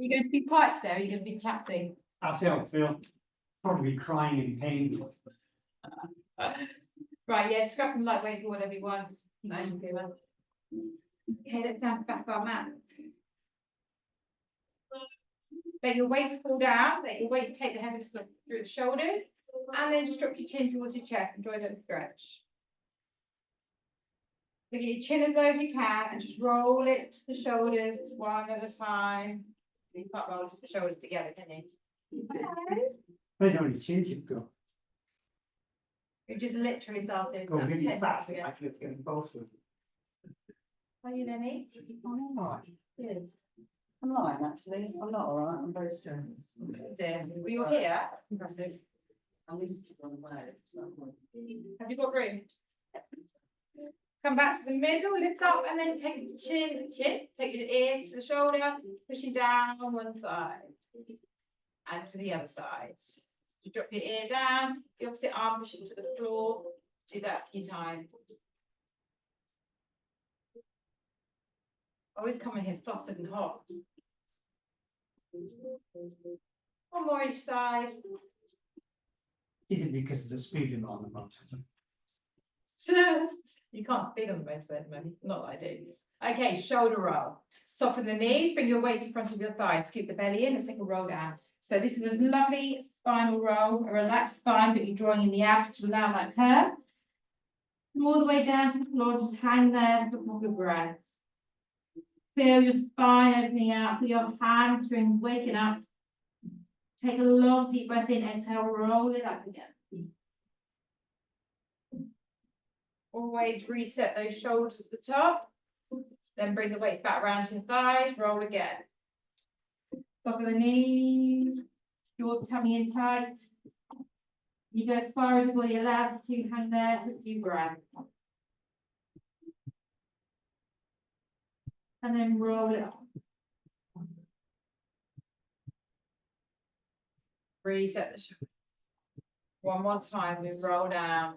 Are you going to be quiet today, or are you going to be chatting? That's how I feel. Probably crying in pain. Right, yeah, scrap some light weights or whatever you want. No, you do it. Okay, let's stand back of our mat. Let your weights fall down, let your weights take the heaviness through the shoulders, and then just drop your chin towards your chest. Enjoy that stretch. So get your chin as low as you can and just roll it to the shoulders one at a time. You can't roll the shoulders together, can you? Depends how many chins you've got. You just literally started. Go really 10 fast. seconds ago. I can get both of them. Are you, Lenny? I'm all right. Good. I'm lying, actually. I'm not all right. I'm very stressed. Dear. Well, you're here. That's impressive. I need to run away. Have you got room? Come back to the middle, lift up, and then take the chin, take your ear to the shoulder, pushing down on one side and to the other side. You drop your ear down, the opposite arm pushes to the floor. Do that a few times. Always come in here flustered and hot. One more each side. Is it because of the speeding on the mountain? You can't speed on the motorway at the moment, not that I do. Okay, shoulder roll. Soften the knees, bring your weight in front of your thighs, scoop the belly in, let's take a roll down. So this is a lovely spinal roll, a relaxed spine, but you're drawing in the abs to allow that curve. Come all the way down to the floor, just hang there for a couple of breaths. Feel your spine opening out, feel your hamstrings waking up. Take a long deep breath in, exhale, roll it up again. Always reset those shoulders at the top. Then bring the weights back around to your thighs, roll again. Top of the knees, your tummy in tight. You go as far as your body allows you to, hang there for a few breaths. And then roll it up. Reset the shoulders. One more time, we roll down.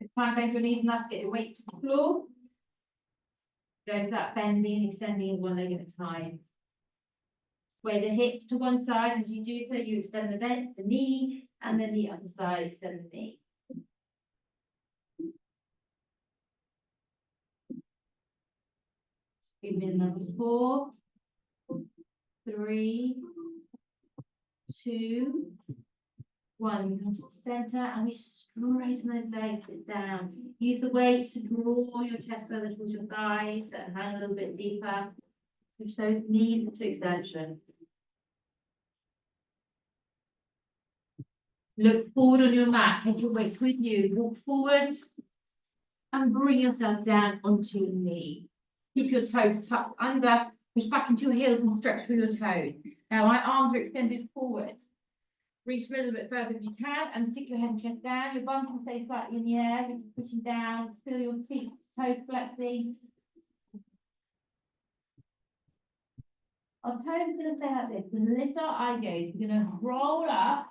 It's time to bend your knees enough to get your weight to the floor. Go for that bending and extending one leg at a time. Sway the hips to one side. As you do so, you extend the knee, and then the other side, extend the knee. Give me another 4, 3, 2, 1. We come to the center and we straighten those legs a bit down. Use the weights to draw your chest further towards your thighs and hang a little bit deeper. Push those knees into extension. Look forward on your mat. Take your weights with you. Walk forward and bring yourself down onto your knee. Keep your toes tucked under. Push back into your heels and stretch through your toes. Now my arms are extended forward. Reach a little bit further if you can and stick your head and chest down. Your bum can stay slightly in the air. You're pushing down. Feel your feet, toes flexing. Our toes are going to stay like this. We're going to lift our eye gaze. We're going to roll up,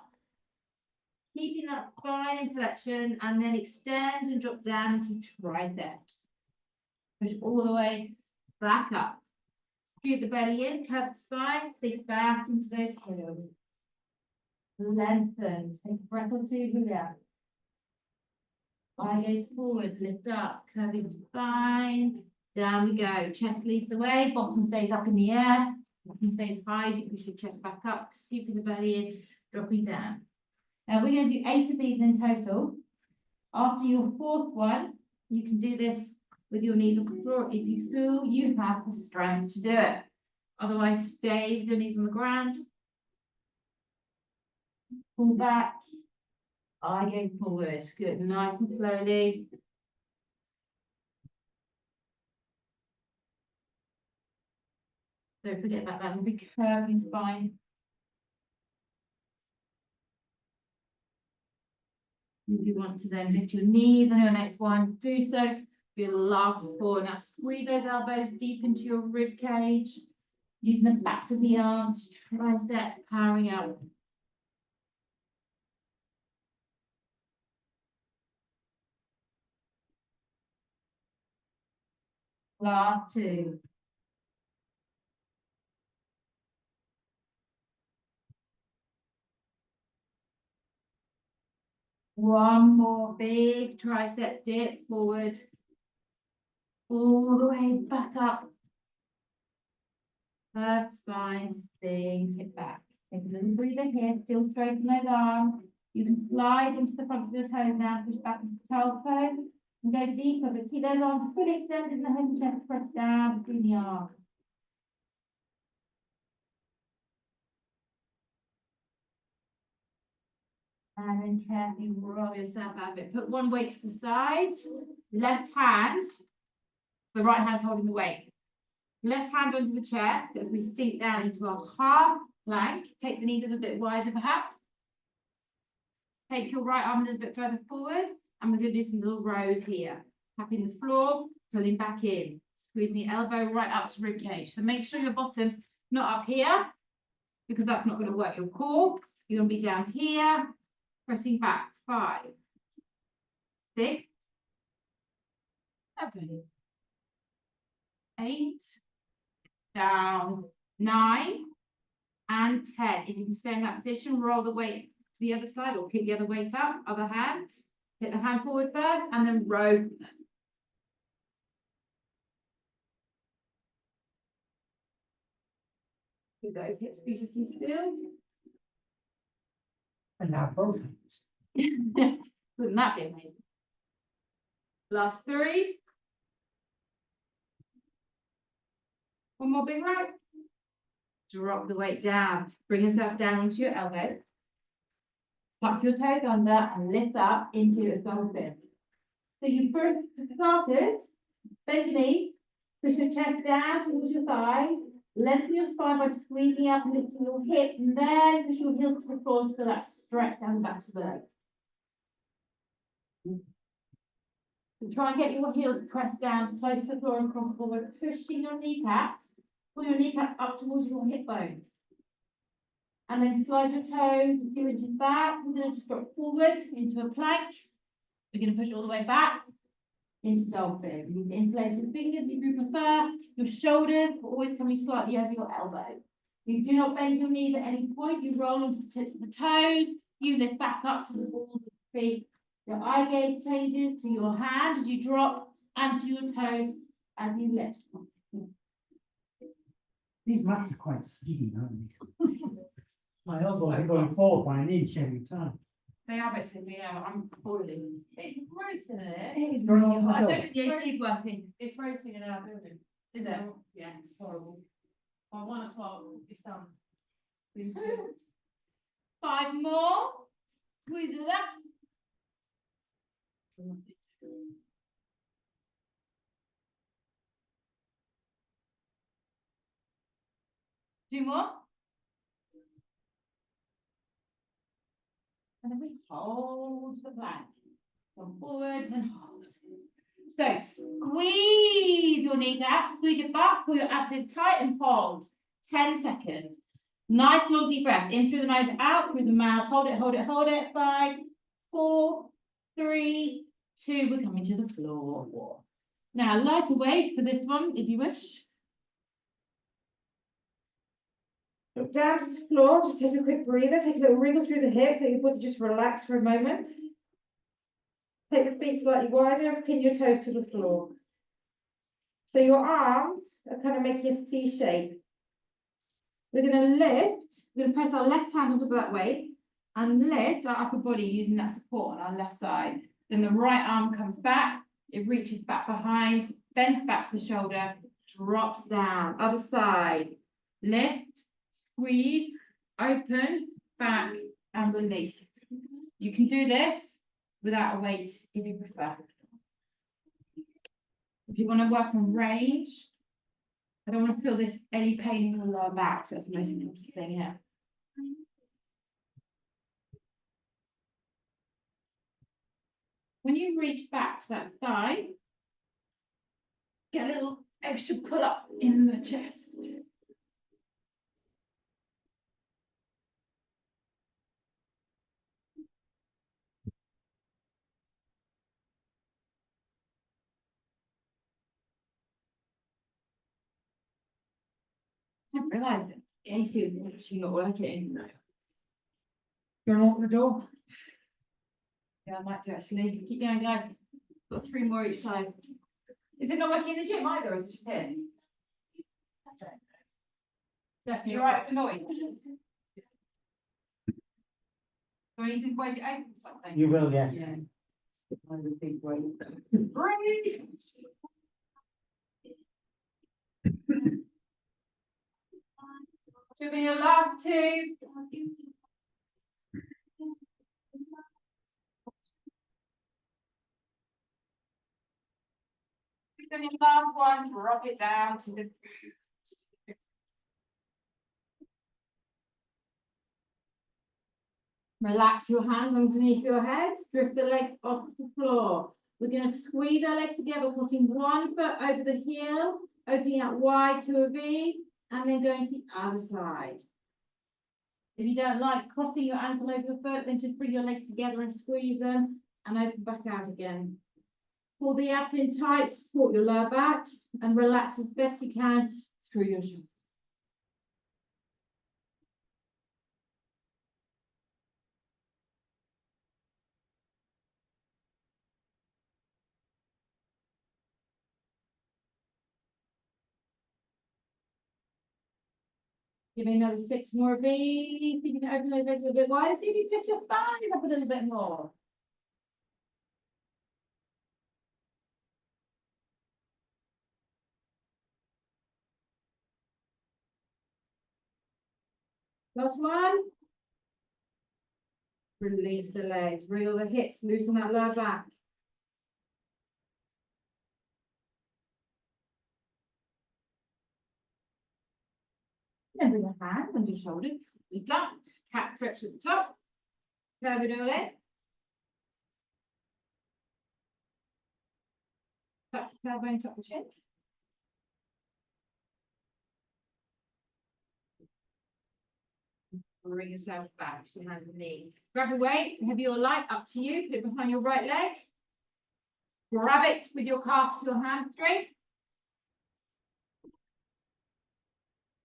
keeping that spine in flexion, and then extend and drop down into triceps. Push all the way back up. Scoop the belly in, curve the spine, sink back into those heels. Lengthen. Take a breath or two here. Eye gaze forward, lift up, curving the spine. Down we go. Chest leads the way, bottom stays up in the air. Bottom stays high, you push your chest back up, scooping the belly in, dropping down. Now we're going to do 8 of these in total. After your 4th one, you can do this with your knees off the floor if you feel you have the strength to do it. Otherwise, stay with your knees on the ground. Pull back. Eye gaze forward. Good. Nice and slowly. Don't forget about that big curving spine. If you want to then lift your knees on your next one, do so. For your last 4. Now squeeze those elbows deep into your rib cage. Using the backs of the arms, tricep powering up. Last two. One more big tricep dip forward. All the way back up. Curved spine, sink it back. Take a little breather here, still straighten those arms. You can slide into the front of your toes now, push back into child pose, and go deeper, but keep those arms fully extended and the head and chest pressed down between the arms. And then carefully roll yourself out of it. Put one weight to the side, left hand, the right hand's holding the weight. Left hand under the chest as we sink down into our half plank. Take the knees a little bit wider perhaps. Take your right arm a little bit further forward, and we're going to do some little rows here. Tapping the floor, pulling back in, squeezing the elbow right up to rib cage. So make sure your bottom's not up here, because that's not going to work your core. You're going to be down here, pressing back. 5, 6, 7, 8, down, 9, and 10. If you can stay in that position, roll the weight to the other side or kick the other weight up, other hand. Hit the hand forward first and then row. Keep those hips beautifully still. And now both hands. Wouldn't that be amazing? Last 3. One more big row. Drop the weight down. Bring yourself down onto your elbows. Tuck your toes under and lift up into a dolphin. So you first started, bend your knees, push your chest down towards your thighs, lengthen your spine by squeezing out and lifting your hips, and then push your heels to the floor to feel that stretch down the back of the legs. So try and get your heels pressed down close to the floor and cross forward, pushing your kneecaps. Pull your kneecaps up towards your hip bones. And then slide your toes a few inches back. We're going to just drop forward into a plank. We're going to push all the way back into dolphin. You need to interlace your fingers if you prefer. Your shoulders are always coming slightly over your elbow. You do not bend your knees at any point. You roll onto the tips of the toes. You lift back up to the balls of the feet. Your eye gaze changes to your hand as you drop and to your toes as you lift. These mats are quite skinny, aren't they? My elbows are going forward by an inch every time. They are basically, yeah, I'm falling. It's racing it. It is really really hard. hard. I don't think the AC is working. It's racing in our building. Is it? Yeah, it's horrible. By 1 o'clock, it's done. 5 more. Squeeze it up. 2 more. And then we hold the plank. Come forward and hold. So squeeze your kneecap, squeeze your butt, pull your abs in tight and hold. 10 seconds. Nice long deep breaths. In through the nose, out through the mouth. Hold it, hold it, hold it. 5, 4, 3, 2. We're coming to the floor. Now, lighter weight for this one, if you wish. Look down to the floor, just take a quick breather, take a little wriggle through the hips, let your body just relax for a moment. Take the feet slightly wider and pin your toes to the floor. So your arms are kind of making a C shape. We're going to lift, we're going to press our left hand onto that weight and lift our upper body using that support on our left side. Then the right arm comes back, it reaches back behind, bends back to the shoulder, drops down, other side, lift, squeeze, open, back, and release. You can do this without a weight if you prefer. If you want to work on range, I don't want to feel this any pain in your lower back, so that's the most important thing here. When you reach back to that thigh, get a little extra pull up in the chest. didn't realise it. The AC was actually not working. Gonna open the door? Yeah, I might do actually. Keep going, guys. Got 3 more each side. Is it not working in the gym either, or is it just here? Definitely all right for noise. Do I need to wait it open or something? You will, yes. Yeah. I would think, wait. Breathe. Should be your last 2. Then your last one, drop it down to the. Relax your hands underneath your head, drift the legs off the floor. We're going to squeeze our legs together, putting one foot over the heel, opening out wide to a V, and then going to the other side. If you don't like crossing your ankle over the foot, then just bring your legs together and squeeze them and open back out again. Pull the abs in tight, support your lower back, and relax as best you can through your shoulders. Give me another 6 more of these. See if you can open those legs a little bit wider. See if you can lift your thighs up a little bit more. Last one. Release the legs, reel the hips, loosen that lower back. Then bring your hands under your shoulders. You've done. Cat stretch at the top. Curve it all in. Touch the tailbone, tuck the chin. Bring yourself back, so hands and knees. Grab your weight, heavy or light, up to you. Put it behind your right leg. Grab it with your calf to your hamstring.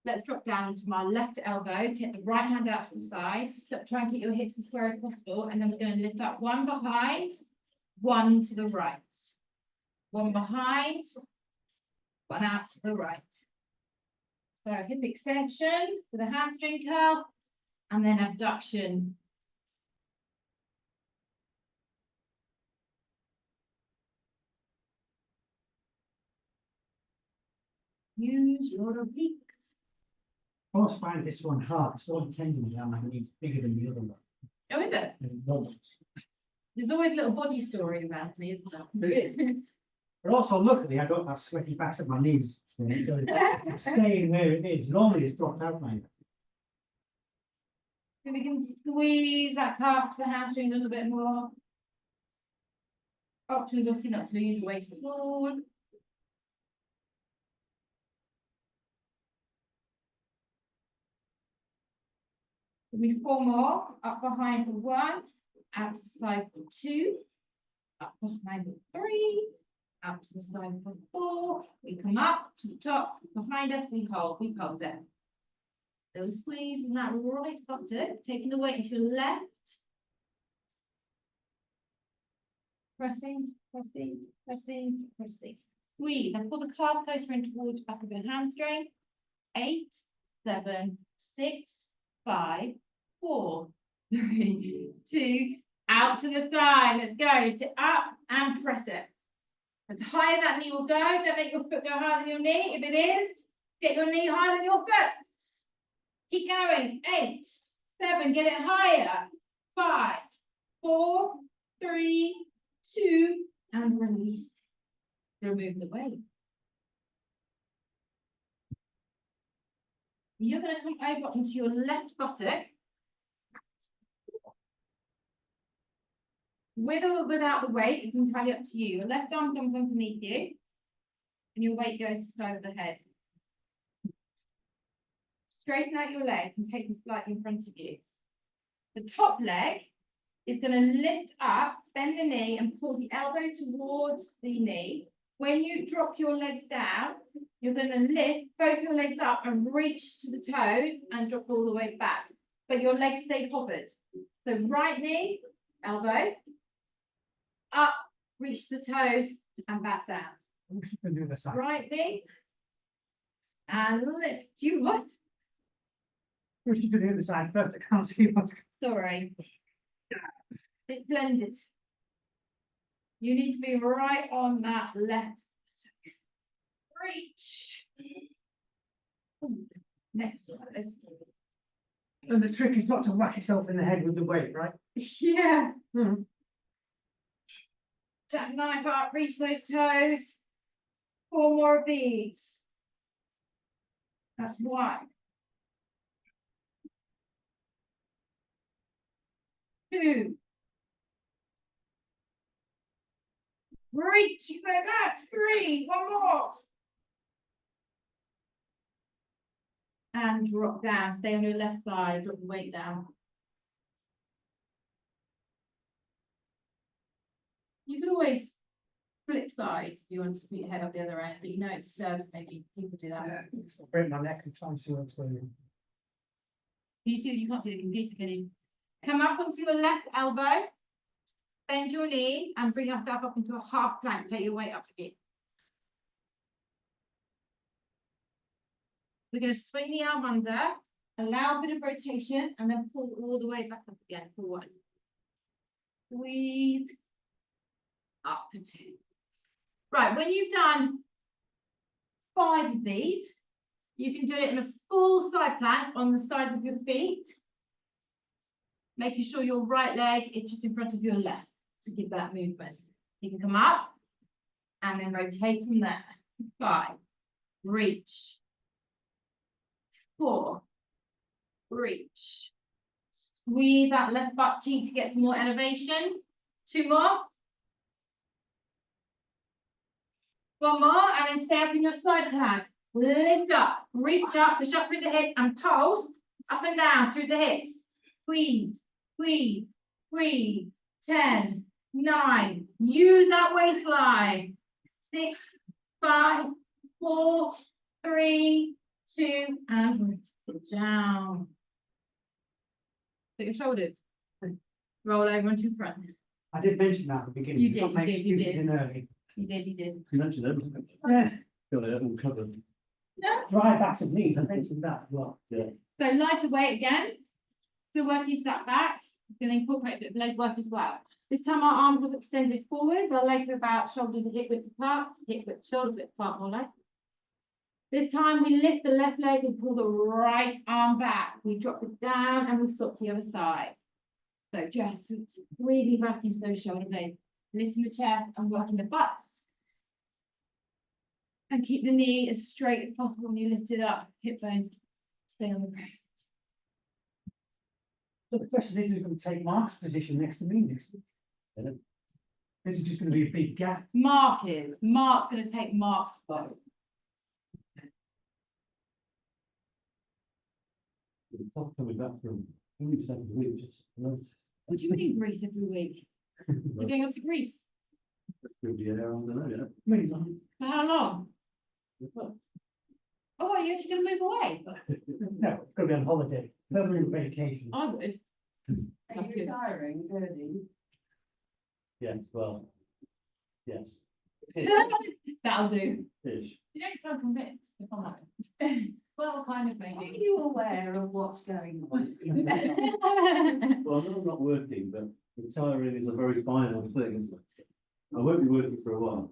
Let's drop down into my left elbow. Take the right hand out to the side. Try and keep your hips as square as possible. And then we're going to lift up one behind, one to the right. One behind, one out to the right. So hip extension with a hamstring curl, and then abduction. Use your obliques. I always find this one hard, it's one tendon down my knee, bigger than the other one. Oh, is it? And it wobbles. There's always a little body story about me, isn't there? But also, luckily, I don't have sweaty backs at my knees. So it's staying where it is. Normally, it's dropped out like that. We can squeeze that calf to the hamstring a little bit more. Options obviously not to lose weight at all. Give me 4 more. Up behind for 1, out to the side for 2, up behind for 3, out to the side for 4. We come up to the top, behind us, we hold, we pulse it. Little squeeze in that right buttock, taking the weight into your left. Pressing, pressing, pressing, pressing. Squeeze and pull the calf closer in towards the back of your hamstring. 8, 7, 6, 5, 4, 3, 2, out to the side. Let's go to up and press it. As high as that knee will go, don't make your foot go higher than your knee. If it is, get your knee higher than your foot. Keep going. 8, 7, get it higher. 5, 4, 3, 2, and release. Remove the weight. You're going to come over onto your left buttock. With or without the weight, it's entirely up to you. Your left arm comes underneath you, and your weight goes to the side of the head. Straighten out your legs and take them slightly in front of you. The top leg is going to lift up, bend the knee, and pull the elbow towards the knee. When you drop your legs down, you're going to lift both your legs up and reach to the toes and drop all the way back. But your legs stay hovered. So right knee, elbow, up, reach the toes and back down. We can do the side. Right knee, and lift. You what? We should do the other side first. I can't see what's. Sorry. It's blended. You need to be right on that left. Reach. Next like this. And the trick is not to whack yourself in the head with the weight, right? Yeah. Hmm. Jackknife up, reach those toes. 4 more of these. That's 1. 2. Reach, you say that. 3, 1 more. And drop down, stay on your left side, drop the weight down. You can always flip sides if you want to put your head up the other end, but you know it disturbs maybe people do that. Yeah, I'll break my neck and try and see what's going on. You see, you can't see the computer, can you? Come up onto your left elbow, bend your knees and bring yourself up into a half plank, take your weight up again. We're going to swing the arm under, allow a bit of rotation, and then pull all the way back up again for 1. Squeeze. Up for 2. Right, when you've done 5 of these, you can do it in a full side plank on the sides of your feet, making sure your right leg is just in front of your left to give that movement. You can come up and then rotate from there. 5, reach. 4, reach. Squeeze that left butt cheek to get some more elevation. 2 more. 1 more, and then stay up in your side plank. Lift up, reach up, push up through the hips, and pulse up and down through the hips. Squeeze, squeeze, squeeze. 10, 9. Use that waistline. 6, 5, 4, 3, 2, and sit down. Sit your shoulders. Roll over onto front. I did mention that at the beginning. You did, Don't make you excuses did. in early. You did, you did. You mentioned everything. Yeah, Got it all covered. No. dry backs and knees. I mentioned that as well. Yeah. So lighter weight again. Still working to that back. Going to incorporate a bit of leg work as well. This time our arms are extended forwards. Our legs are about shoulders and hip width apart. Hip width, shoulder width apart, more like. This time we lift the left leg and pull the right arm back. We drop it down and we swap to the other side. So just squeezing back into those shoulder blades, lifting the chest and working the butts. And keep the knee as straight as possible when you lift it up. Hip bones stay on the ground. So the question is, who's going to take Mark's position next to me next week? Yeah. This is just going to be a big gap. Mark's going to take Mark's spot. The top coming back from only 7 weeks. Just What do you mean Greece every week? You're going up to Greece? Could be there, I don't know, yeah. Really not. For how long? Oh, are you actually going to move away? No, it's going to be on holiday, permanent vacation. I would. Are you retiring early? Yeah, well, yes, That'll do. ish. You don't sound convinced, if I'm honest. Well, kind of Are maybe. you aware of what's going on? Well, I know I'm not working, but retiring is a very final thing, isn't it? I won't be working for a while.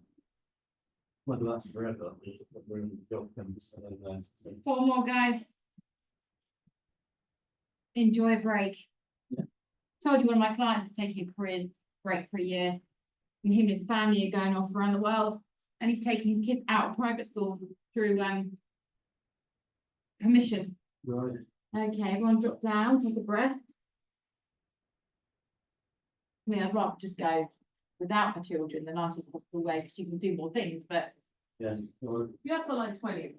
Whether that's forever, when the job comes, I don't know. So, 4 more, guys. Enjoy a break. Yeah. Told you one of my clients is taking a career break for a year. And him and his family are going off around the world. And he's taking his kids out of private school through permission. Right, Okay, everyone drop down, take a breath. I mean, I'd rather just go without my children the nicest possible way because you can do more things, but yes, well, You have got like 20 of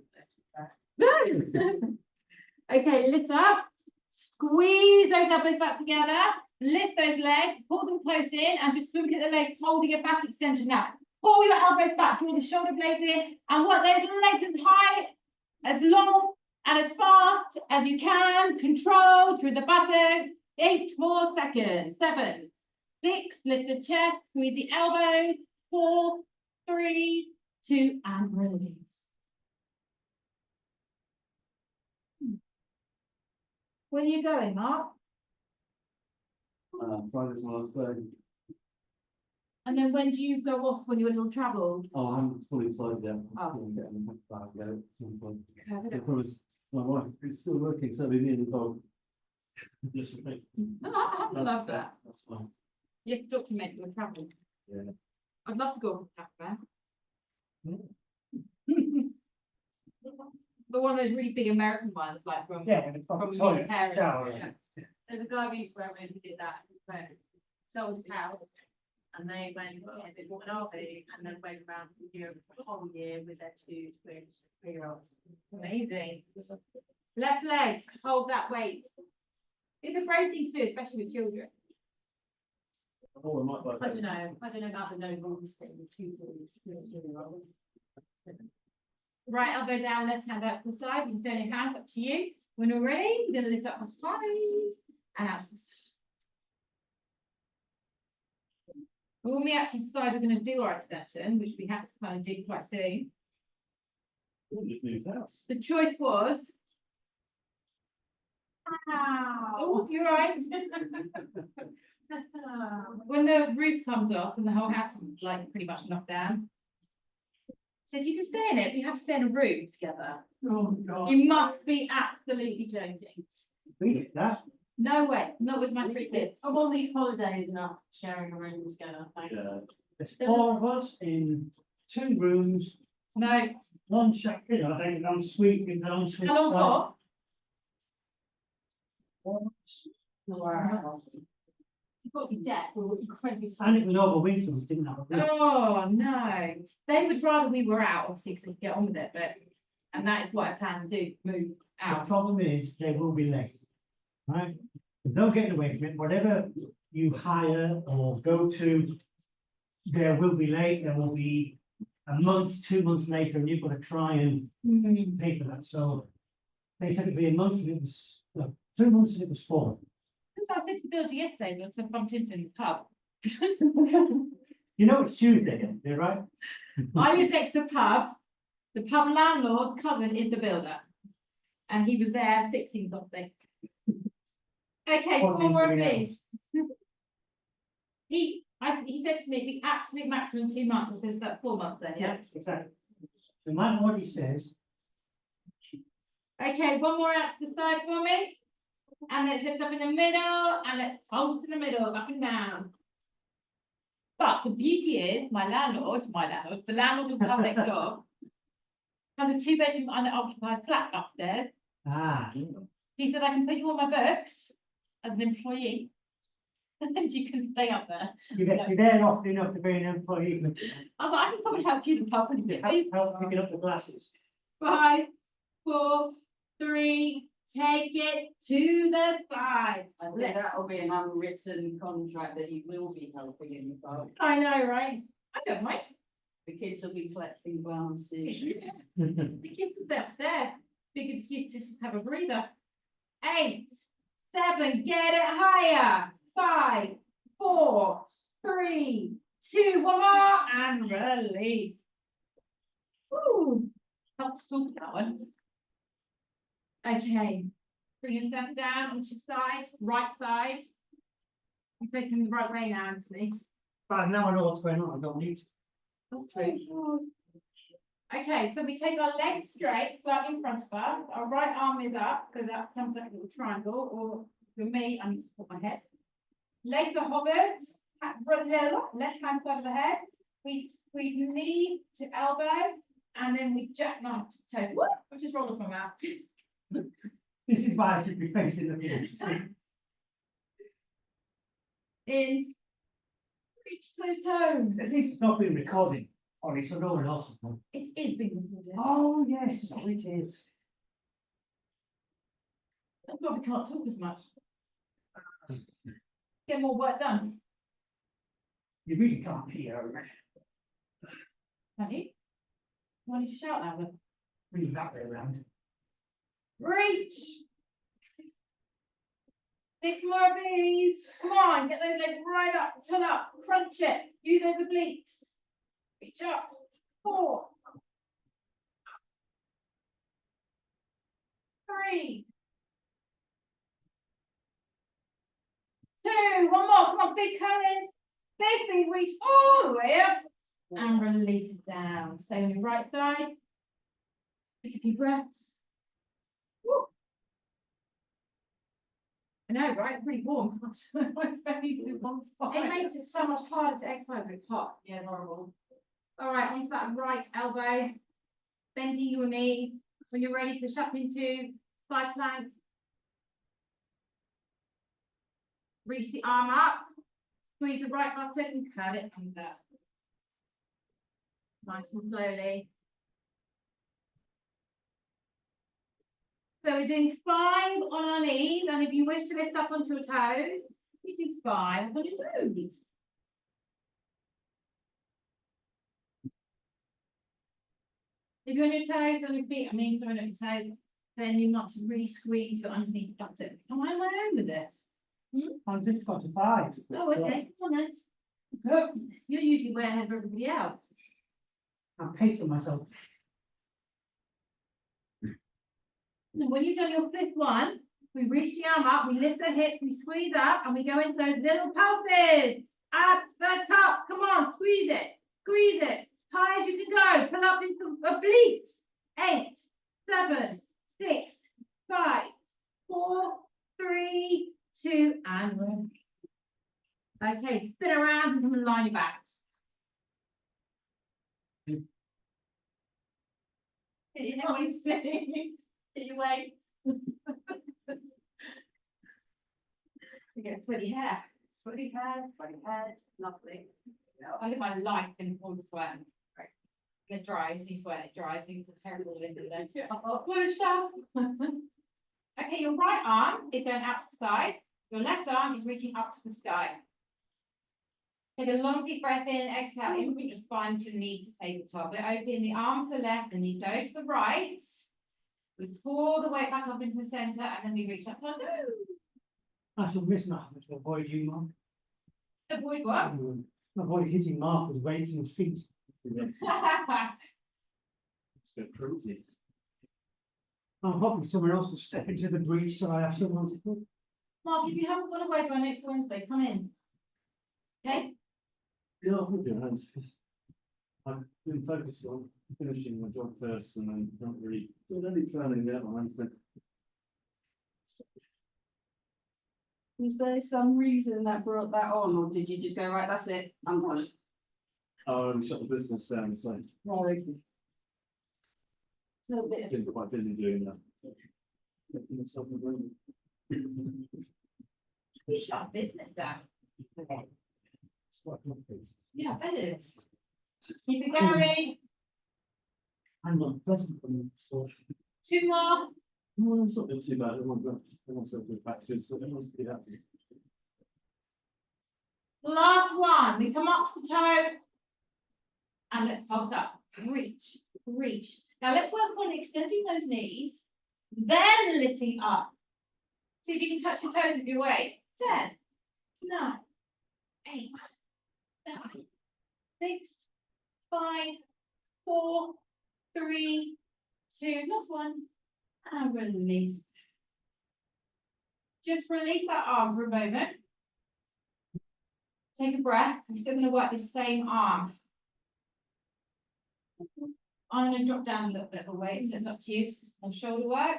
them. no. Okay, lift up, squeeze those elbows back together, lift those legs, pull them close in, and just look at the legs holding a back extension now. Pull your elbows back, draw the shoulder blades in, and work those legs as high, as long, and as fast as you can. Control through the buttocks. 8 more seconds. 7, 6, lift the chest, squeeze the elbows. 4, 3, 2, and release. Where are you going, Mark? Friday's my last day. And then when do you go off on your little travels? Oh, I haven't fully decided yet. Oh. I'm getting back there at some point. Okay. I promise my wife is still working, so we need a dog. Just a bit. I love that. That's fine. You have to document your travels. Yeah. I'd love to go off a cafe. But one of those really big American ones, like from Yeah, and from the toilet, Paris. shower. Yeah. There's a guy we used to work with who did that. Sold his house, and they went, yeah, they bought an RV, and then went around Europe for the whole year with their 2 3-year-olds. Amazing. Left leg, hold that weight. It's a brave thing to do, especially with children. Oh, I might like I don't know about the no rules thing, with 2 3-year-olds. Right elbow down, left hand out to the side. You can turn your hands up to you. When we're ready, we're going to lift up behind and out to the side. When we actually decide we're going to do our extension, which we have to kind of do quite soon, Just moved house. the choice was. Oh, you're right. When the roof comes off and the whole house is like pretty much knocked down. Said you can stay in it, but you have to stay in a room together. Oh, God. You must be absolutely joking. We did that. No way, not with my 3 kids. I won't leave holidays enough sharing a room together. Thank you. Yeah. There's 4 of us in 2 rooms, No, 1 shop, you know, they en suite with their own suite. how long side. for? Wow. You've got to be deaf or incredibly. And it was over winter, we didn't have a roof. Oh, no. They would rather we were out, obviously, so we could get on with it, but, and that is what I plan to do, move The out. problem is, they will be late. Right? There's no getting away from it, whatever you hire or go to, there will be late, there will be a month, 2 months later, and you've got to try and Hmm. pay for that, so. They said it'd be a month, and it was, no, 2 months and it was 4. Since I said to the builder yesterday, because I bumped into him in the pub. You know, it's Tuesday, yesterday, right? I live next to a pub. The pub landlord's cousin is the builder. And he was there fixing something. Okay, What 4 more, things do we please. He said to me, the absolute maximum 2 months. I said, so that's 4 months then, yeah? Exactly. No matter what he says, Okay, 1 more out to the side for me. And let's lift up in the middle, and let's pulse in the middle, up and down. But the beauty is, the landlord of the pub next door, has a 2-bedroom unoccupied flat upstairs. He said, I can put you on my books as an employee. And you can stay up there. you're there often enough to be an employee, but I was like, I can come and help you in the pub when you help picking up the glasses. 5, 4, 3, take it to the side. I think that'll be an unwritten contract that you will be helping in the pub. I know, right? I don't mind. The kids will be collecting glasses. The kids are upstairs. Big excuse to just have a breather. 8, 7, get it higher. 5, 4, 3, 2, 1 more, and release. Ooh, helps talk that one. Okay, bring yourself down onto your side, right side. You're facing the right way now, Anthony. But now I know what's going on, I don't need to. That's true. Okay, so we take our legs straight, slightly in front of us. Our right arm is up, so that comes like a little triangle, or for me, I need to support my head. Legs are hovered, left hand side of the head. We squeeze knee to elbow, and then we jackknife to toe. Whoop, I've just rolled off my mouth. This is why I should be facing the mirror. In, reach those toes. At least it's not been recorded, Ollie, so no one else will know. It is being recorded. Oh, yes, so it is. That's why we can't talk as much. Get more work done. You really can't hear, Can't you? Why did you shout that then? Bring it that way around. Reach. 6 more of these. Come on, get those legs right up, pull up, crunch it. Use those obliques. Reach up. 4. 3. 2. One more. Come on, big Colin. Big reach all the way up. And release it down. Stay on your right side. Take a few breaths. Woo. I know, right? It's pretty warm. My face is on fire. It makes it so much harder to exercise when it's hot. Yeah, it's horrible. All right, onto that right elbow. Bending your knees. When you're ready, push up into side plank. Reach the arm up. Squeeze the right button and curl it under. Nice and slowly. So we're doing 5 on our knees, and if you wish to lift up onto your toes, you do 5 on your toes. If you're on your toes, on your feet, I mean, sorry, not your toes, then you're not to really squeeze your underneath button. Am I on my own with this? I've just got to 5. Oh, okay, come on then. Yep. You're usually way ahead of everybody else. I'm pacing myself. And when you've done your 5th one, we reach the arm up, we lift the hips, we squeeze up, and we go into those little pulses at the top. Come on, squeeze it, high as you can go. Pull up into obliques. 8, 7, 6, 5, 4, 3, 2, and release. Okay, spin around and come and line your backs. You know what I'm saying? You wait. You get sweaty hair. Sweaty hair, lovely. I live my life in full sweat. Right. It dries, you sweat, it dries, it's terrible in the day. Okay, your right arm is going out to the side. Your left arm is reaching up to the sky. Take a long deep breath in, exhale, in between your spine to the knees to tabletop. We're opening the arm to the left, the knees go to the right. We pull the weight back up into the center, and then we reach up. I shall miss now to avoid you, Mark. Avoid what? Avoid hitting Mark with weights in his feet. It's so pretty. I'm hoping someone else will step into the breach so I have someone to put. Mark, if you haven't gone away by next Wednesday, come in. Okay? Yeah, I'll put your hands. I've been focused on finishing my job first and I'm not really, so only planning that on Wednesday. Was there some reason that brought that on, or did you just go, right, that's it, I'm done? We shut the business down, so No, okay. So a I've bit been quite busy doing that. Making myself a room. We shut business down. It's quite complicated. Yeah, I bet it is. Keep it going. I'm not pleasant for me, so. 2 more. No, it's not been too bad. Everyone's got good practice, so everyone's pretty happy. Last one. We come up to the toe. And let's pulse up. Reach, reach. Now let's work on extending those knees, then lifting up. See if you can touch your toes with your weight. 10, 9, 8, 7, 6, 5, 4, 3, 2, last one, and release. Just release that arm for a moment. Take a breath. I'm still going to work this same arm. I'm going to drop down a little bit of weight, so it's up to you. This is more shoulder work.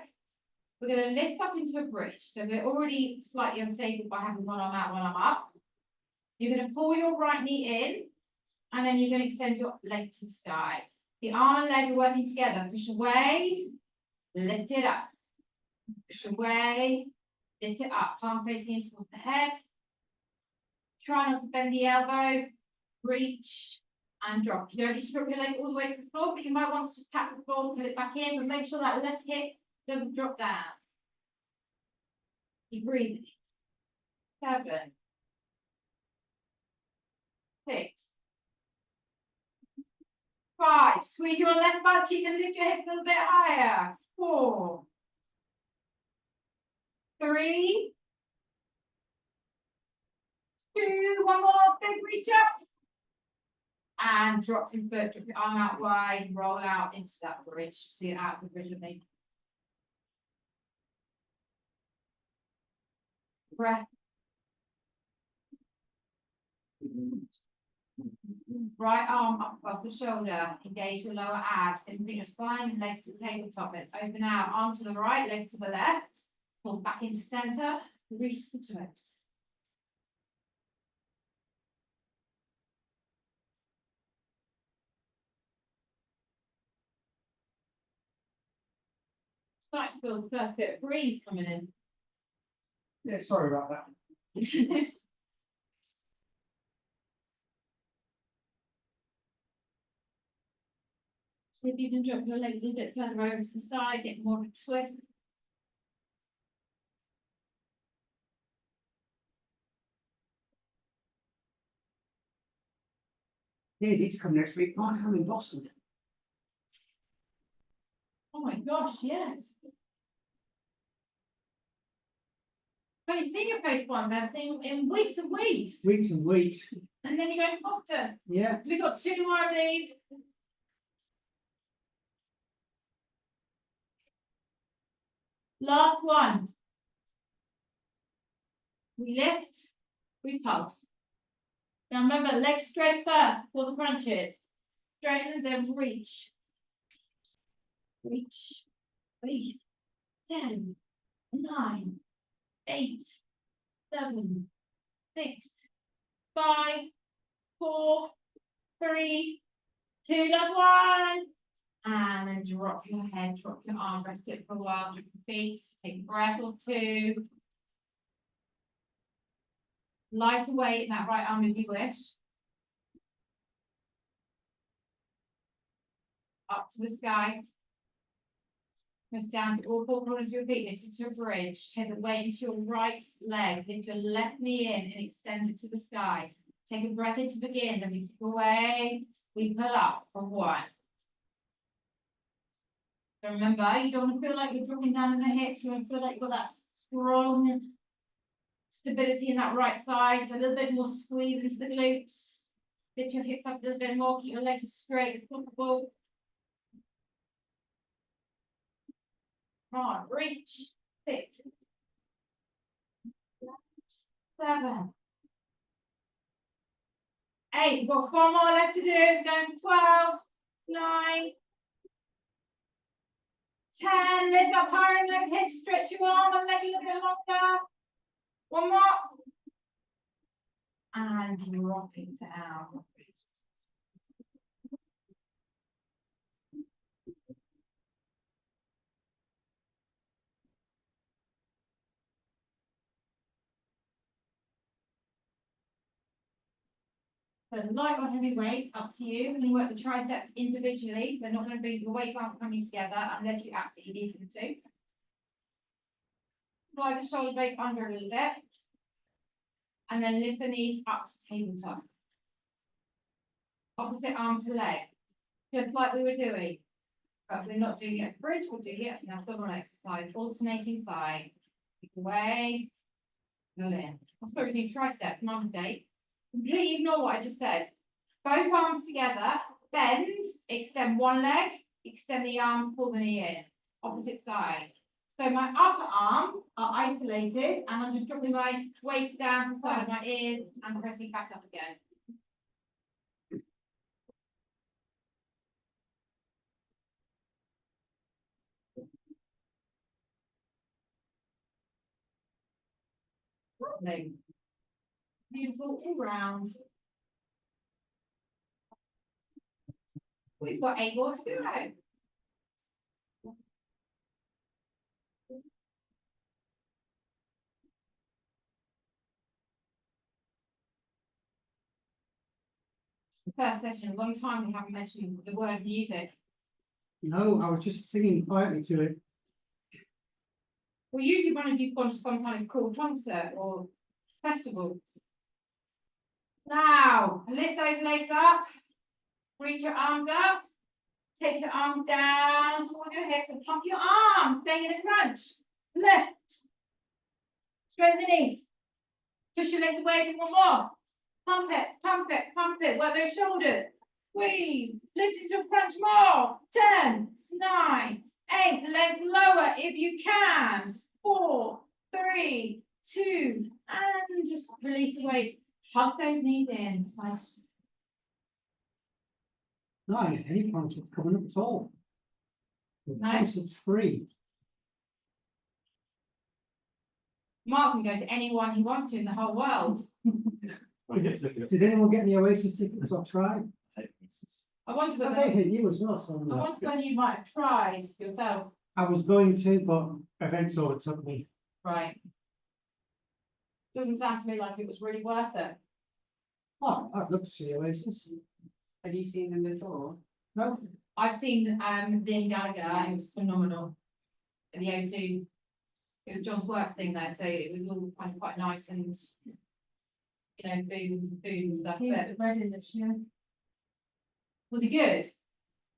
We're going to lift up into a bridge. So we're already slightly unstable by having one arm out, one arm up. You're going to pull your right knee in, and then you're going to extend your leg to the sky. The arm and leg are working together. Push away, lift it up. Push away, lift it up. Palm facing in towards the head. Try not to bend the elbow. Reach and drop. You don't need to drop your leg all the way to the floor, but you might want to just tap the floor, put it back in, but make sure that left hip doesn't drop down. Keep breathing. 7, 6, 5, squeeze your left butt cheek and lift your hips a little bit higher. 4, 3, 2, one more, big reach up. And drop your foot, drop your arm out wide, roll out into that bridge. See it out the bridge of me. Breath. Right arm up above the shoulder, engage your lower abs, then bring your spine and legs to tabletop. Let's open out, arm to the right, legs to the left, pull back into center, reach the toes. Start to feel the first bit of breeze coming in. Yeah, sorry about that. See if you can drop your legs a little bit further over to the side, get more of a twist. Yeah, you need to come next week. Mark, I'm in Boston. Oh my gosh, yes. But you've seen your face ones, I've seen in weeks and weeks. Weeks and weeks. And then you go to Boston. Yeah. We've got 2 more of these. Last one. We lift, we pulse. Now remember, legs straight first before the crunches. Straighten and then reach. Reach. Breathe. 10, 9, 8, 7, 6, 5, 4, 3, 2, last one. And then drop your head, drop your arm, rest it for a while, drop your feet, take a breath or 2. Lighter weight in that right arm if you wish. Up to the sky. Press down to all 4 corners of your feet, lift into a bridge. Take the weight into your right leg, lift your left knee in and extend it to the sky. Take a breath in to begin, then we kick away. We pull up for 1. So remember, you don't want to feel like you're dropping down in the hips. You want to feel like you've got that strong stability in that right side. So a little bit more squeeze into the glutes. Lift your hips up a little bit more. Keep your legs as straight as possible. Come on, reach. 6, 7, 8. We've got 4 more left to do. It's going for 12, 9, 10. Lift up higher in those hips. Stretch your arm and leg a little bit longer. 1 more. And dropping down. So light or heavy weights, up to you. We're going to work the triceps individually, so they're not going to be, the weights aren't coming together unless you absolutely need them to. Slide the shoulder blades under a little bit. And then lift the knees up to tabletop. Opposite arm to leg. Just like we were doing. But we're not doing it as a bridge, we'll do it as an abdominal exercise, alternating sides. Kick away, pull in. I'm sorry, we do triceps, my mistake. Completely ignore what I just said. Both arms together, bend, extend one leg, extend the arms, pull the knee in. Opposite side. So my upper arms are isolated, and I'm just dropping my weight down to the side of my ears and pressing back up again. Lovely. Beautiful all round. We've got 8 more to go. The first session, a long time we haven't mentioned the word music. No, I was just singing quietly to it. Well, usually one of you've gone to some kind of cool concert or festival. Now, lift those legs up, reach your arms up, Take your arms down towards your hips and pump your arms, staying in a crunch. Lift. Straighten the knees. Push your legs away for one more. Pump it, pump it, pump it. Work those shoulders. Squeeze. Lift into a crunch more. 10, 9, 8. Legs lower if you can. 4, 3, 2, and just release the weight. Hug those knees in. It's nice. Not any concept coming up at all. The No. concept's free. Mark can go to anyone he wants to in the whole world. Did anyone get the Oasis tickets or try? I wonder Oh, whether, they hit you as well, I so wonder whether you might have tried yourself. I was going to, but events overtook me. Right. Doesn't sound to me like it was really worth it. Oh, I'd love to see Oasis. Have you seen them before? No, I've seen Liam Gallagher, and it was phenomenal. In the O2. It was John's work thing there, so it was all kind of quite nice and you know, food and stuff. He was But at Reading this year. was he good?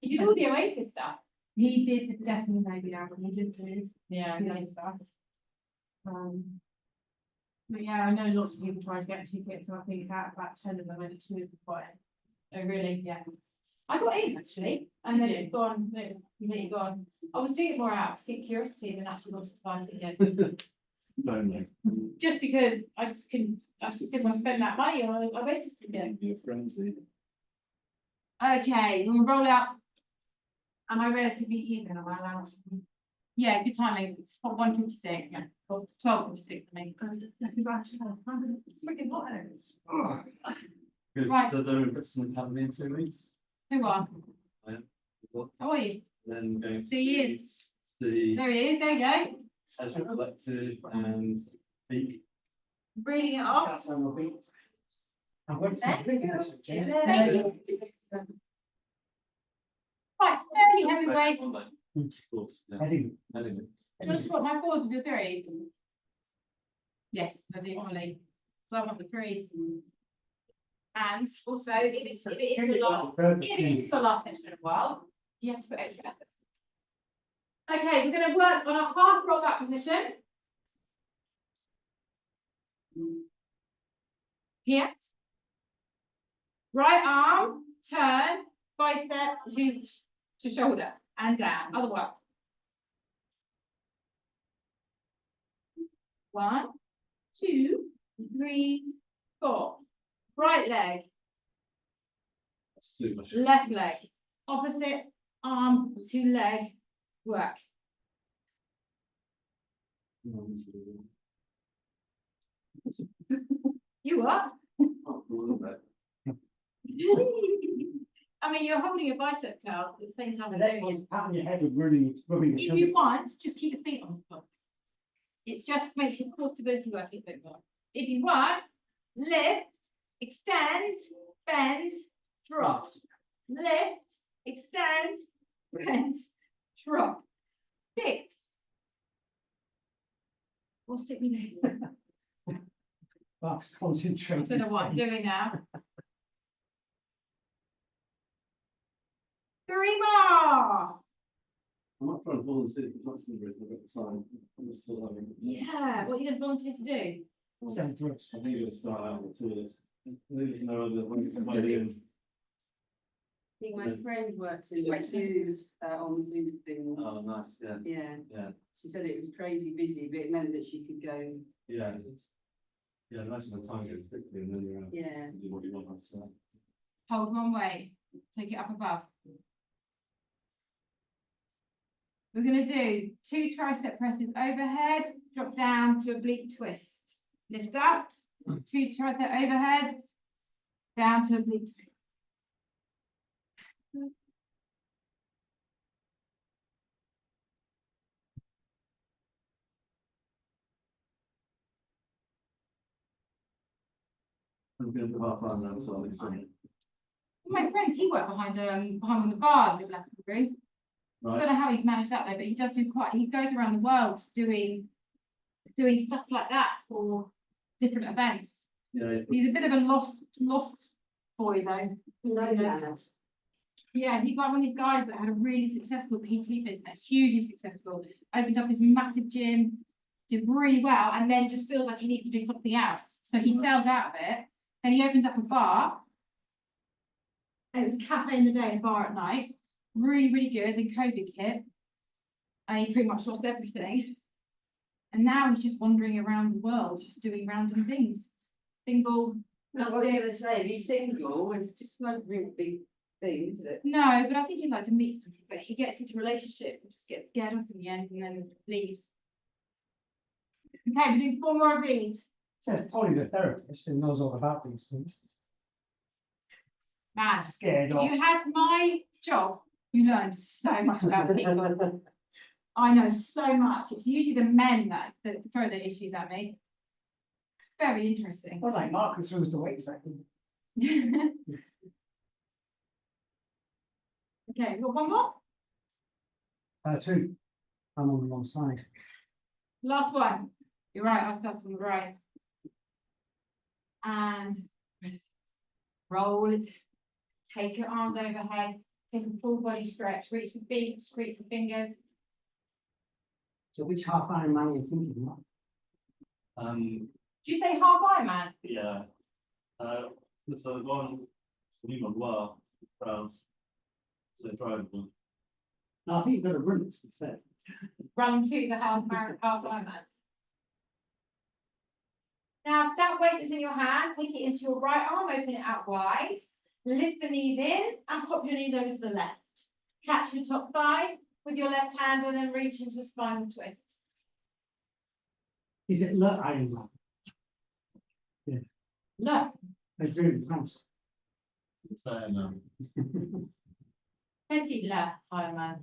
He did all the Oasis stuff. He did definitely maybe album, he did do. Yeah, Yeah. great stuff. But yeah, I know lots of people try to get tickets, and I think about 10 of them went to quite. Oh, really? Yeah. I got in actually, and then it's gone. It was completely gone. I was doing it more out of curiosity than actually wanted to buy a ticket. Lonely. Just because I just didn't want to spend that money on a Oasis ticket. Your frenzy. Okay, we'll roll out. Am I relatively even? Am I allowed? Yeah, good timing. It's 1:56. Yeah, 12:56 for me. Freaking hot. Because Right. they're in Brixton Academy in 2 weeks. Who are? I am. How are you? Then going to So he is. the There he is. There you go. Azure Collective and the Breathing it off. that's on my beat. I'm going to Thank say drinking you. this weekend. Thank you. Right, fairly heavyweight. Of course, yeah. Anyway, Anyway. Do you want to spot my fours with your threes? Yes, I do, Emily. So I want the threes. And also, if it is the last, if it is the last session in a while, you have to put extra effort. Okay, we're going to work on a half roll back position. Here. Right arm, turn, bicep to shoulder and down. Otherwise. 1, 2, 3, 4. Right leg, That's too much. left leg, opposite arm to leg work. You are. I mean, you're holding a bicep curl at the same time. the as next doing it. one's patting your head with rubbing If your you want, just keep your feet on the floor. It's just makes your core stability work a bit more. If you want, lift, extend, bend, drop. Lift, extend, bend, drop. 6. We'll stick with it. Mark's I concentrating. don't know what I'm doing now. 3 more. I'm not trying to volunteer, because that's the reason I've got the time. I'm still having. Yeah, what are you going to volunteer to do? Send drugs. I think you're going to start out with toilets. There's no other way. I think my friend works in the food, on the food thing. Oh, nice, yeah, Yeah, yeah, she said it was crazy busy, but it meant that she could go, yeah. Yeah, imagine the time goes quickly and then you're out. yeah. Do what you want after that. Hold one way, take it up above. We're going to do 2 tricep presses overhead, drop down to oblique twist. Lift up, 2 tricep overheads, down to oblique twist. I'm going to half hour now, so My friend, he worked behind one of the bars at Glastonbury. I right. don't know how he's managed that though, but he does do he goes around the world doing stuff like that for different events. Yeah, He's a bit of a lost boy though. No, Yeah, he's like one of these guys that had a really successful PT business, hugely successful, opened up his massive gym, did really well, and then just feels like he needs to do something else. So he sailed out of it. Then he opened up a bar. It was a cafe in the day and a bar at night. Really, really good. Then COVID hit. And he pretty much lost everything. And now he's just wandering around the world, just doing random things. Single. That's what I'm gonna say, if he's single, it's just not a real big thing, is it? No, but I think he'd like to meet someone, but he gets into relationships and just gets scared off in the end and then leaves. Okay, we're doing 4 more of these. Says probably the therapist who knows all about these things. Man, Scared if off. you had my job, you learn so much about people. I know so much. It's usually the men that throw their issues at me. It's very interesting. Well, like Marcus throws the weights at you. Okay, we've got one more. Two. I'm on the wrong side. Last one. You're right, I started on the right. And roll it. Take your arms overhead. Take a full body stretch. Reach the feet, reach the fingers. So which half Ironman are you thinking of? Did you say half Ironman? Yeah. So one, Lima Loire, France. So driving one. No, I think you've got to run it to be fair. Run to the half Ironman. Now, that weight that's in your hand, take it into your right arm, open it out wide, lift the knees in and pop your knees over to the left. Catch your top thigh with your left hand and then reach into a spinal twist. Is it Le Ironman? Look, They do it in France. Fair petit le Ironman.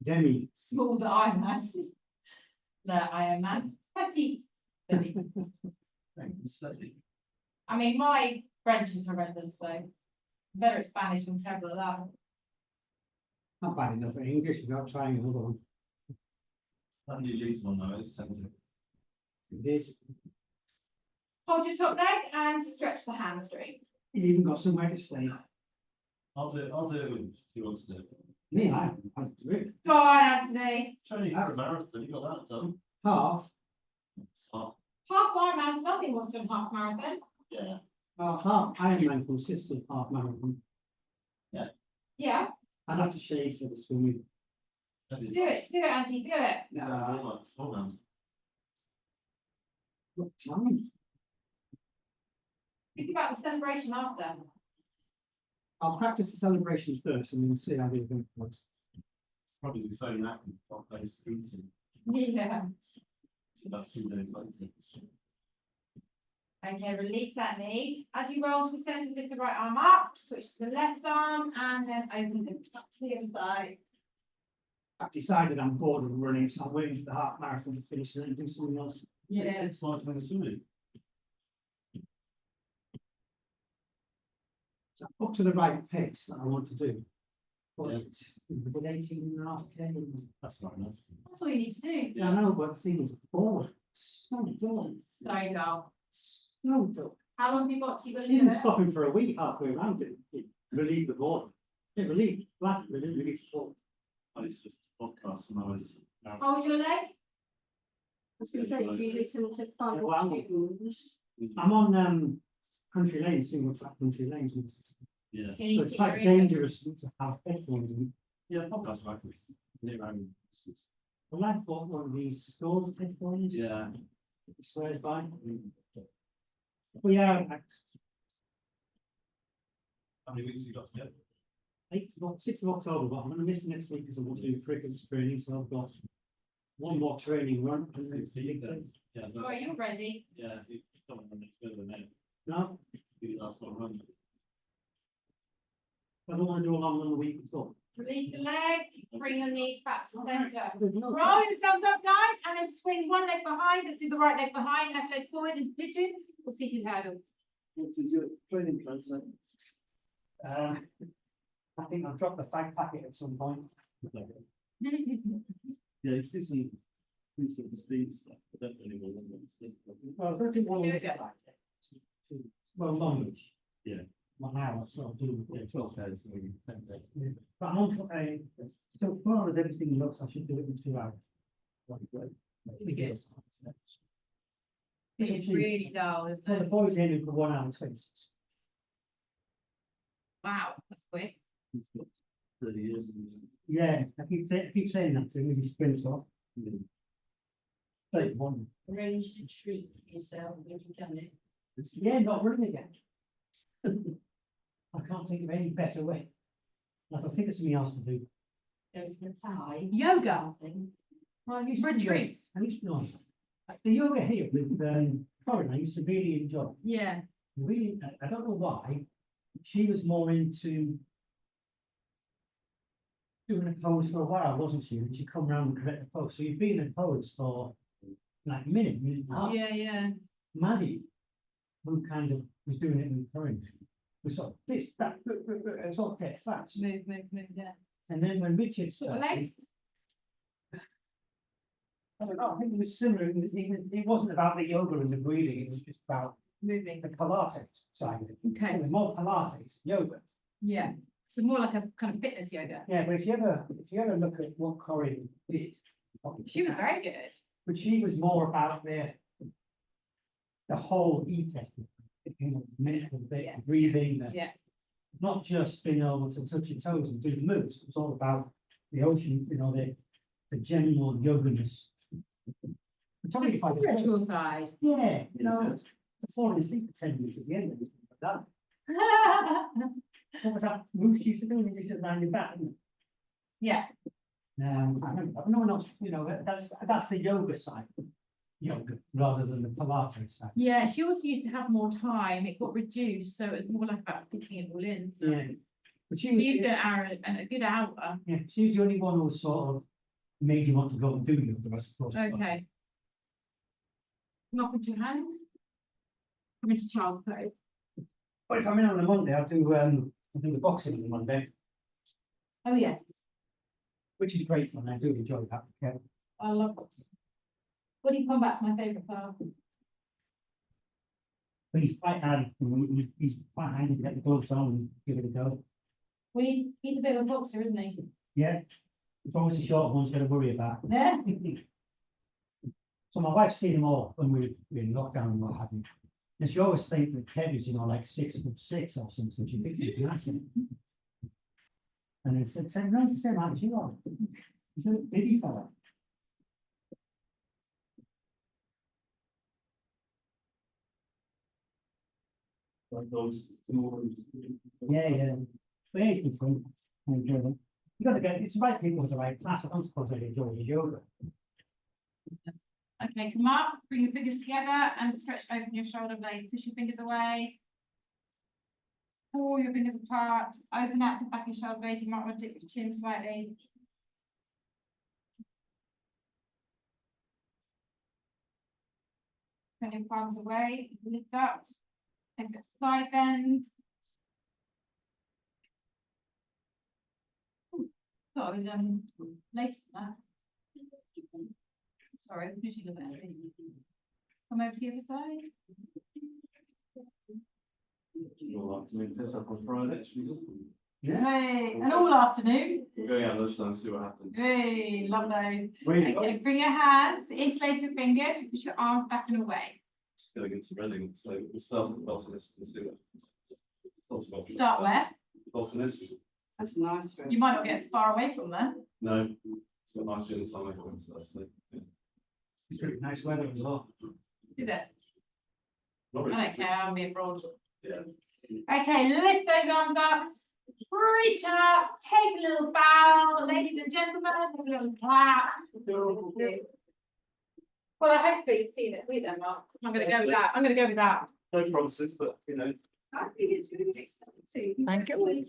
Demi. Small the Ironman. Le Ironman. Petit. Slightly. I mean, my French is horrendous, so better at Spanish than terrible at that. Not bad enough in English without trying another one. That new leads one though is tempting. It is. Hold your top leg and stretch the hamstring. You've even got somewhere to stay. I'll do it with you if you want to do it. Me, I do it. Go on, Anthony. Training for a marathon, you got that done. Half. Oh, Half Ironman's nothing less than half marathon. yeah. Half Ironman consists of half marathon. Yeah, I'd have to shave for the swimming. do it, Auntie, do it. Beforehand. What time? Think about the celebration after. I'll practice the celebration first and then see how the event goes. Probably the same that got place scrutiny. Yeah. About 2 days later. Okay, release that knee. As you roll to the centre, lift the right arm up, switch to the left arm, and then open it up to the other side. I've decided I'm bored of running, so I'm waiting for the half marathon to finish and then do something else. Yeah. It's like when swimming. So up to the right pace that I want to do. But Yeah. it's with 18.5K. That's not enough. That's all you need to do. Yeah, I know, but the thing is bored. So dull. So go. So dull. How long have you got? You got to do Even it? stopping for a week halfway around it relieved the boredom. It relieved, glad it didn't relieve the boredom. I used to listen to podcasts when I was. Hold your leg. I was gonna say, do you listen to fun Wow. tunes? I'm on country lanes, single track country lanes. Yeah. You need So to it's get quite your ear- dangerous to have headphones in. Yeah, podcast practice. Near home. Well, I bought one of these school headphones. Yeah. It swears by. Well, yeah, How many weeks have you got to go? 6th of October, but I'm going to miss next week because I want to do frequency training, so I've got one more training run. And then 16th then. Yeah. Oh, you're ready. Yeah, you don't want to further than that. No, You last one run. I don't want to do a long run the week before. Release the leg. Bring your knees back to centre. There's no- Roll yourselves up, guys, and then swing one leg behind. Let's do the right leg behind, left leg forward into pigeon or seated hurdle. What did your training plan say? I think I'll drop the fag packet at some point. Yeah, it's decent speed stuff. I don't really want to stuff. Well, I don't think one Do of it this again. like it. Well, longish. Yeah. 1 hour, so I do. Yeah, 12 days. I mean, 10 days. Yeah. But I'm on, so far as everything looks, I should do it in 2 hours. Pretty good. It's really dull, isn't Well, the it? boy's aiming for 1 hour and 26. Wow, that's quick. It's got 30 years. Yeah, I keep saying that to him, he sprints off. Like one. Arrange to treat yourself when you've done it. Yeah, not running again. I can't think of any better way. I think it's something else to do. Go for a pie. Yoga. Something. Well, I used to Retreat. I used to know the yoga here with Corinne, I used to really enjoy. Yeah. Really, I don't know why. She was more into doing a pose for a while, wasn't she? And she'd come round and correct the pose. So you've been in pose for like a minute and a half. Yeah. Maddie, who kind of was doing it with Corinne, was sort of this, that, it's all dead fast. Move, yeah. And then when Richard Sort of started, legs. I don't know, I think it was similar. It wasn't about the yoga and the breathing. It was just about Moving. the Pilates side of it. Okay. It was more Pilates, yoga. Yeah. So more like a kind of fitness yoga. Yeah, but if you ever look at what Corinne did, She was very good. but she was more about the whole e-technique, you know, mental bit, Yeah. breathing, Yeah. not just being able to touch your toes and do the moves. It's all about the ocean, you know, the general yoganess. It's only if I could- Spiritual side. Yeah, you know, falling asleep for 10 minutes at the end of it, like that. What was that move she used to do when you just lying your back? Isn't it? Yeah. I remember, but no one else, you know, that's the yoga side, yoga, rather than the Pilates side. Yeah, she also used to have more time. It got reduced, so it was more like about fitting it all in. So Yeah. But she used an hour and a good hour. yeah, she was the only one who was sort of made you want to go and do yoga, I suppose. Okay. Not with your hands. Come into child's pose. But if I'm in on the Monday, I'll do the boxing on the Monday, Oh, yeah. which is great fun. I do enjoy that. Yeah. I love it. What do you come back to my favourite part? But he's quite handy. He's quite handy to get the gloves on and give it a go. Well, he's a bit of a boxer, isn't he? Yeah. It's always the short ones got to worry about. Yeah. So my wife's seen them all when we were in lockdown and what have you. And she always thinks that Kev is, you know, like 6'6" or something. She thinks he's massive. And I said, no, he's the same height as you are. He's a bitty fella. Like those small. Yeah. But it's good fun. I enjoy them. You got to get, it's the right people with the right class. I don't suppose they enjoy the yoga. Okay, come up, bring your fingers together and stretch open your shoulder blades. Push your fingers away. Pull your fingers apart. Open out the back of your shoulder blades. You might want to dip your chin slightly. Turn your palms away. Lift up. Take a side bend. Thought I was later than that. Sorry, I'm finishing a bit. Come over to the other side. You'll have to make this up on Friday. Yeah. Hey, and all afternoon. We're going out lunchtime, see what happens. Hey, love those. Really Okay, bring your hands, interlace your fingers, push your arms back and away. Just going into Reading, so we'll start at the botanist and see what happens. Start where? Botanist? That's nice. You might not get far away from there. No, it's got nice gin and tonic and stuff, so. Yeah. It's really nice weather as well. Is it? Not I really. don't care, I'll be abroad. Yeah. Okay, lift those arms up, reach up, take a little bow, ladies and gentlemen, have a little clap. Well, I hope you see next week then, Mark. I'm gonna go with that. I'm gonna go with that. No promises, but you know. I think it's really exciting. Thank you.